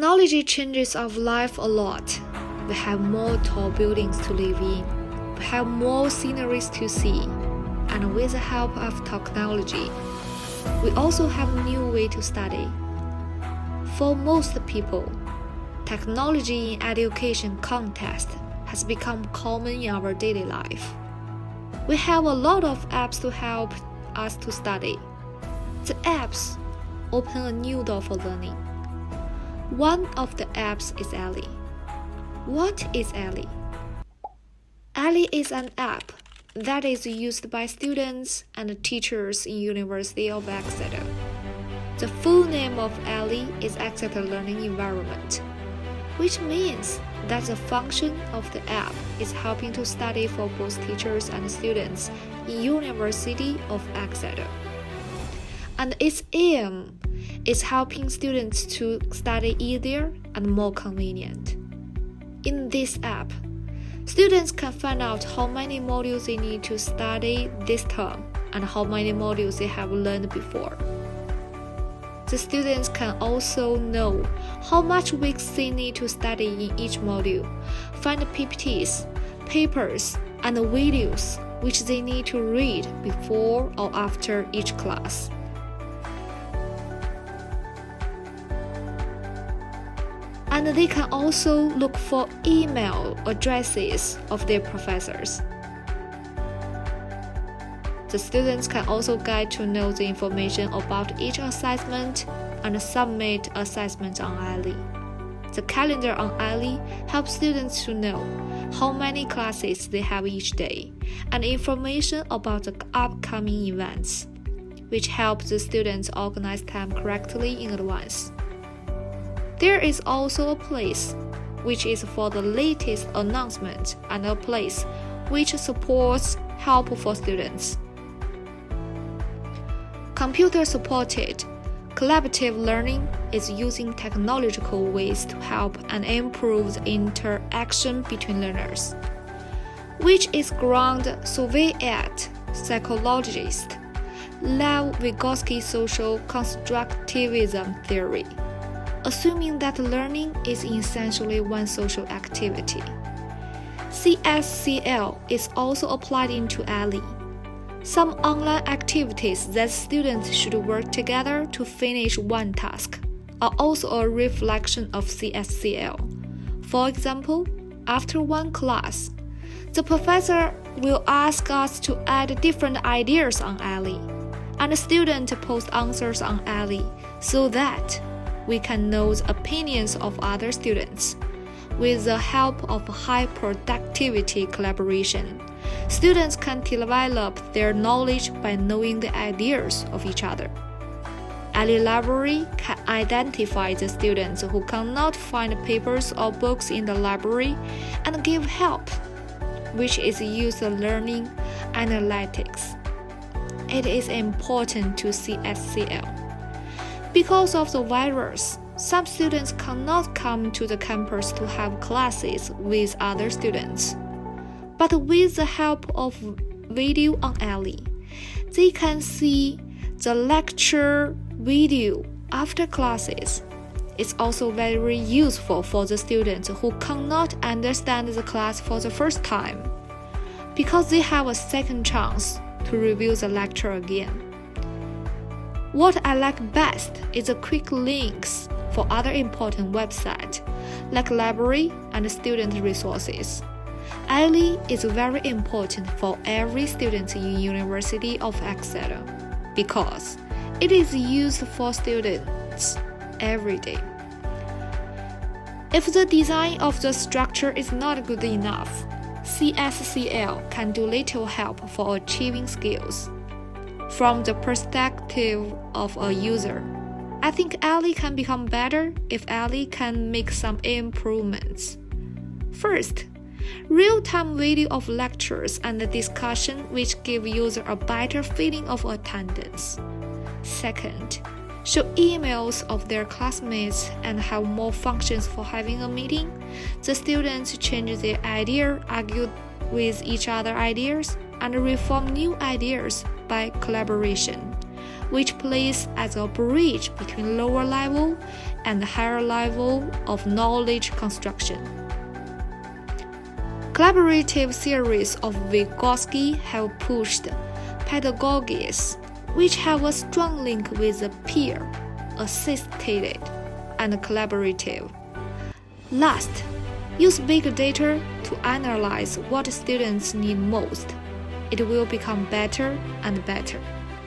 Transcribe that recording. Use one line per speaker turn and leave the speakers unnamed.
Technology changes our life a lot. We have more tall buildings to live in. We have more sceneries to see. And with the help of technology, we also have a new way to study. For most people, technology in education context has become common in our daily life. We have a lot of apps to help us to study. The apps open a new door for learning. One of the apps is ELE. What is ELE? ELE is an app that is used by students and teachers in University of Exeter. The full name of ELE is Exeter Learning Environment, which means that the function of the app is helping to study for both teachers and students in University of Exeter. And its aim is helping students to study easier and more convenient. In this app, students can find out how many modules they need to study this term and how many modules they have learned before. The students can also know how much weeks they need to study in each module, find PPTs, papers, and videos which they need to read before or after each class. And they can also look for email addresses of their professors. The students can also get to know the information about each assessment and submit assessments on ELE. The calendar on ELE helps students to know how many classes they have each day and information about the upcoming events, which helps the students organize time correctly in advance. There is also a place which is for the latest announcement and a place which supports help for students. Computer-supported collaborative learning is using technological ways to help and improve the interaction between learners, which is grounded Soviet psychologist Lev Vygotsky's social constructivism theory, assuming that learning is essentially one social activity. CSCL is also applied into ELE. Some online activities that students should work together to finish one task are also a reflection of CSCL. For example, after one class, the professor will ask us to add different ideas on ELE, and the student post answers on ELE so that we can know the opinions of other students. With the help of high productivity collaboration, students can develop their knowledge by knowing the ideas of each other. ELE library can identify the students who cannot find papers or books in the library and give help, which is used in learning analytics. It is important to CSCL. Because of the virus, some students cannot come to the campus to have classes with other students. But with the help of video on ELE, they can see the lecture video after classes. It's also very useful for the students who cannot understand the class for the first time, because they have a second chance to review the lecture again. What I like best is the quick links for other important websites like library and student resources. ELE is very important for every student in University of Exeter because it is used for students every day. If the design of the structure is not good enough, CSCL can do little help for achieving skills. From the perspective of a user, I think ELE can become better if ELE can make some improvements. First, real-time video of lectures and discussion which give user a better feeling of attendance. Second, show emails of their classmates and have more functions for having a meeting. The students change their idea, argue with each other ideas, and reform new ideas by collaboration. which plays as a bridge between lower level and higher level of knowledge construction. Collaborative theories of Vygotsky have pushed pedagogies, which have a strong link with the peer-assisted and collaborative. Last, use big data to analyze what students need most. It will become better and better.